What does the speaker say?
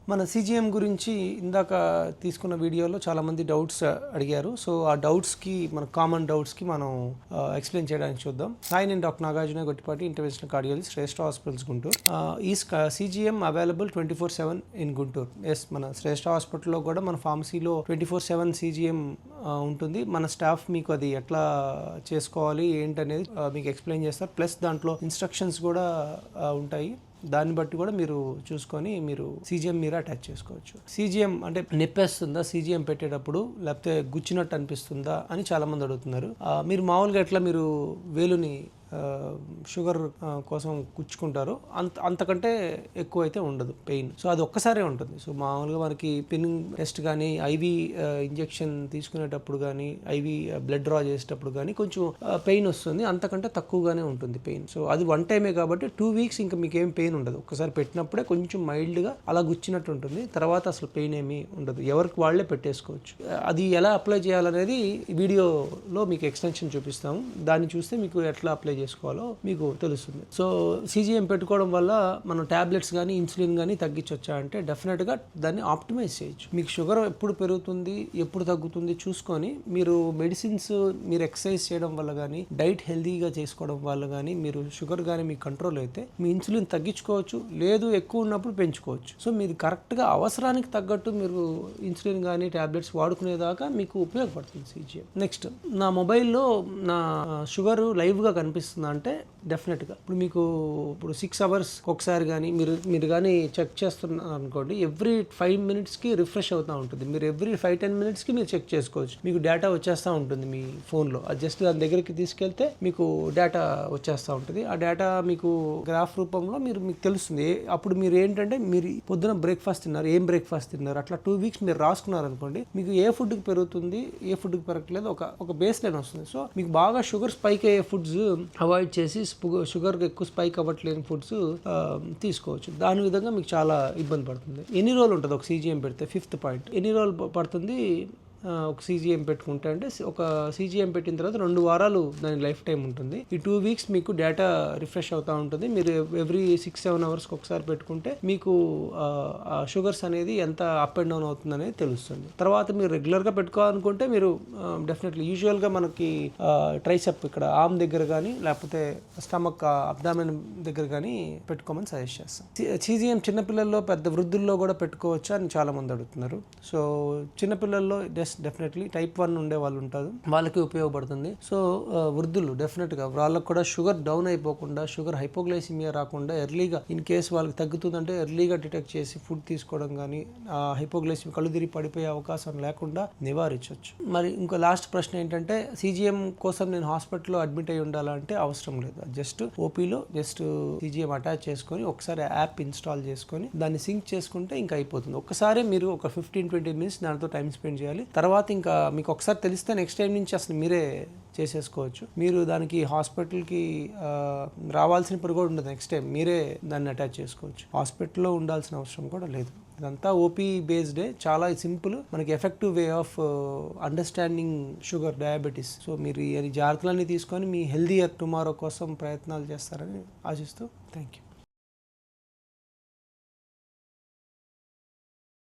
మన సీజీఎం గురించి ఇందాక తీసుకున్న వీడియోలో చాలామంది డౌట్స్ అడిగారు. సో ఆ డౌట్స్కి మన కామన్ డౌట్స్కి మనం ఎక్స్ప్లెయిన్ చేయడానికి చూద్దాం. హాయ్, నేను doctor Nagarjuna Gottipati, interventional cardiologist, Shreshta hospitals Guntur. ఈ CGM available 24/7 in Guntur. Yes, మన శ్రేష్ఠ హాస్పిటల్లో కూడా మన ఫార్మసీలో 24/7 సీజీఎం ఉంటుంది. మన స్టాఫ్ మీకు అది ఎట్లా చేసుకోవాలి ఏంటనేది మీకు ఎక్స్ప్లెయిన్ చేస్తారు. ప్లస్ దాంట్లో ఇన్స్ట్రక్షన్స్ కూడా ఉంటాయి. దాన్ని బట్టి కూడా మీరు చూసుకొని మీరు సీజీఎం మీరు అటాచ్ చేసుకోవచ్చు. సీజీఎం అంటే నొప్పేస్తుందా సీజీఎం పెట్టేటప్పుడు, లేకపోతే గుచ్చినట్టు అనిపిస్తుందా అని చాలామంది అడుగుతున్నారు. మీరు మామూలుగా ఎట్లా మీరు వేలుని షుగర్ కోసం కుచ్చుకుంటారు, అంతకంటే ఎక్కువ అయితే ఉండదు పెయిన్. సో అది ఒక్కసారే ఉంటుంది. సో మామూలుగా మనకి పిన్నింగ్ టెస్ట్ కానీ, ఐవి ఇంజెక్షన్ తీసుకునేటప్పుడు కానీ, ఐవి బ్లడ్ డ్రా చేసేటప్పుడు కానీ కొంచెం పెయిన్ వస్తుంది, అంతకంటే తక్కువగానే ఉంటుంది పెయిన్. సో అది వన్ టైమే కాబట్టి 2 weeks ఇంకా మీకు ఏం పెయిన్ ఉండదు. ఒక్కసారి పెట్టినప్పుడే కొంచెం మైల్డ్గా అలా గుచ్చినట్టు ఉంటుంది, తర్వాత అసలు పెయిన్ ఏమీ ఉండదు. ఎవరికి వాళ్ళే పెట్టేసుకోవచ్చు. అది ఎలా అప్లై చేయాలనేది వీడియోలో మీకు ఎక్స్టెన్షన్ చూపిస్తాము. దాన్ని చూస్తే మీకు ఎట్లా అప్లై చేసుకోవాలో మీకు తెలుస్తుంది. సో సీజీఎం పెట్టుకోవడం వల్ల మనం టాబ్లెట్స్ కానీ, ఇన్సులిన్ కానీ తగ్గించవచ్చా అంటే డెఫినెట్గా దాన్ని ఆప్టిమైజ్ చేయొచ్చు. మీకు షుగర్ ఎప్పుడు పెరుగుతుంది, ఎప్పుడు తగ్గుతుంది చూసుకొని మీరు మెడిసిన్స్, మీరు ఎక్సర్సైజ్ చేయడం వల్ల కానీ, డైట్ హెల్తీగా చేసుకోవడం వల్ల కానీ మీరు షుగర్ కానీ మీకు కంట్రోల్ అయితే మీ ఇన్సులిన్ తగ్గించుకోవచ్చు, లేదు ఎక్కువ ఉన్నప్పుడు పెంచుకోవచ్చు. సో మీరు కరెక్ట్గా అవసరానికి తగ్గట్టు మీరు ఇన్సులిన్ కానీ టాబ్లెట్స్ వాడుకునేదాకా మీకు ఉపయోగపడుతుంది సీజీఎం. నెక్స్ట్, నా మొబైల్లో నా షుగర్ లైవ్గా కనిపిస్తుంది అంటే డెఫినెట్గా ఇప్పుడు 6 hours ఒకసారి కానీ మీరు కానీ చెక్ చేస్తున్నారు అనుకోండి, ఎవ్రీ 5 minutesకి రిఫ్రెష్ అవుతూ ఉంటుంది. మీరు ఎవ్రీ 5-10 minutesకి మీరు చెక్ చేసుకోవచ్చు. మీకు డేటా వచ్చేస్తూ ఉంటుంది మీ ఫోన్లో. అది జస్ట్ దాని దగ్గరికి తీసుకెళ్తే మీకు డేటా వచ్చేస్తూ ఉంటుంది. ఆ డేటా మీకు గ్రాఫ్ రూపంలో మీకు తెలుస్తుంది. అప్పుడు మీరు ఏంటంటే మీరు పొద్దున బ్రేక్ఫాస్ట్ తిన్నారు, ఏం బ్రేక్ఫాస్ట్ తిన్నారు, అట్లా 2 weeks మీరు రాసుకున్నారు అనుకోండి, మీకు ఏ ఫుడ్కి పెరుగుతుంది, ఏ ఫుడ్కి పెరగట్లేదు ఒక బేస్ లైన్ వస్తుంది. సో మీకు బాగా షుగర్ స్పైక్ అయ్యే ఫుడ్స్ అవాయిడ్ చేసి షుగర్ ఎక్కువ స్పైక్ అవ్వట్లేని ఫుడ్స్ తీసుకోవచ్చు. దాని విధంగా మీకు చాలా ఇబ్బంది పడుతుంది. ఎన్ని రోజులు ఉంటుంది ఒక సీజీఎం పెడితే? 5th పాయింట్, ఎన్ని రోజులు పడుతుంది ఒక సీజీఎం పెట్టుకుంటే అంటే, ఒక సీజీఎం పెట్టిన తర్వాత 2 వారాలు దాని లైఫ్ టైం ఉంటుంది. ఈ 2 weeks మీకు డేటా రిఫ్రెష్ అవుతూ ఉంటుంది. మీరు ఎవ్రీ 6-7 hours ఒకసారి పెట్టుకుంటే మీకు షుగర్స్ అనేది ఎంత అప్ అండ్ డౌన్ అవుతుంది అనేది తెలుస్తుంది. తర్వాత మీరు రెగ్యులర్గా పెట్టుకోవాలనుకుంటే మీరు డెఫినెట్లీ యూజువల్గా మనకి ట్రైసెప్ ఇక్కడ ఆర్మ్ దగ్గర కానీ, లేకపోతే స్టమక్ అబ్డామెన్ దగ్గర కానీ పెట్టుకోమని సజెస్ట్ చేస్తాం. సీజీఎం చిన్నపిల్లల్లో, పెద్ద వృద్ధుల్లో కూడా పెట్టుకోవచ్చా అని చాలా మంది అడుగుతున్నారు. సో చిన్నపిల్లల్లో డెఫినెట్లీ టైప్ 1 ఉండే వాళ్ళు ఉంటారు, వాళ్ళకి ఉపయోగపడుతుంది. సో వృద్ధులు డెఫినెట్గా వాళ్ళకి కూడా షుగర్ డౌన్ అయిపోకుండా, షుగర్ హైపోగ్లైసిమియా రాకుండా ఎర్లీగా, ఇన్ కేసు వాళ్ళకి తగ్గుతుందంటే ఎర్లీగా డిటెక్ట్ చేసి ఫుడ్ తీసుకోవడం కానీ, హైపోగ్లైసిమియా కళ్ళు తిరిగి పడిపోయే అవకాశం లేకుండా నివారించవచ్చు. మరి ఇంకో లాస్ట్ ప్రశ్న ఏంటంటే, సీజీఎం కోసం నేను హాస్పిటల్లో అడ్మిట్ అయి ఉండాలంటే అవసరం లేదు. జస్ట్ ఓపీలో జస్ట్ సీజీఎం అటాచ్ చేసుకొని ఒకసారి యాప్ ఇన్స్టాల్ చేసుకొని దాన్ని సింక్ చేసుకుంటే ఇంకా అయిపోతుంది. ఒక్కసారి మీరు ఒక 15-20 minutes దాంతో టైం స్పెండ్ చేయాలి. తర్వాత ఇంకా మీకు ఒకసారి తెలిస్తే నెక్స్ట్ టైం నుంచి అసలు మీరే చేసేసుకోవచ్చు. మీరు దానికి హాస్పిటల్కి రావాల్సిన పని కూడా ఉండదు. నెక్స్ట్ టైం మీరే దాన్ని అటాచ్ చేసుకోవచ్చు. హాస్పిటల్లో ఉండాల్సిన అవసరం కూడా లేదు. ఇదంతా ఓపీ బేస్డే, చాలా సింపుల్, మనకి effective way of understanding sugar, diabetes. So మీరు ఈ జాగ్రత్తలన్నీ తీసుకొని మీ హెల్దీయర్ టుమారో కోసం ప్రయత్నాలు చేస్తారని ఆశిస్తూ థ్యాంక్ యూ.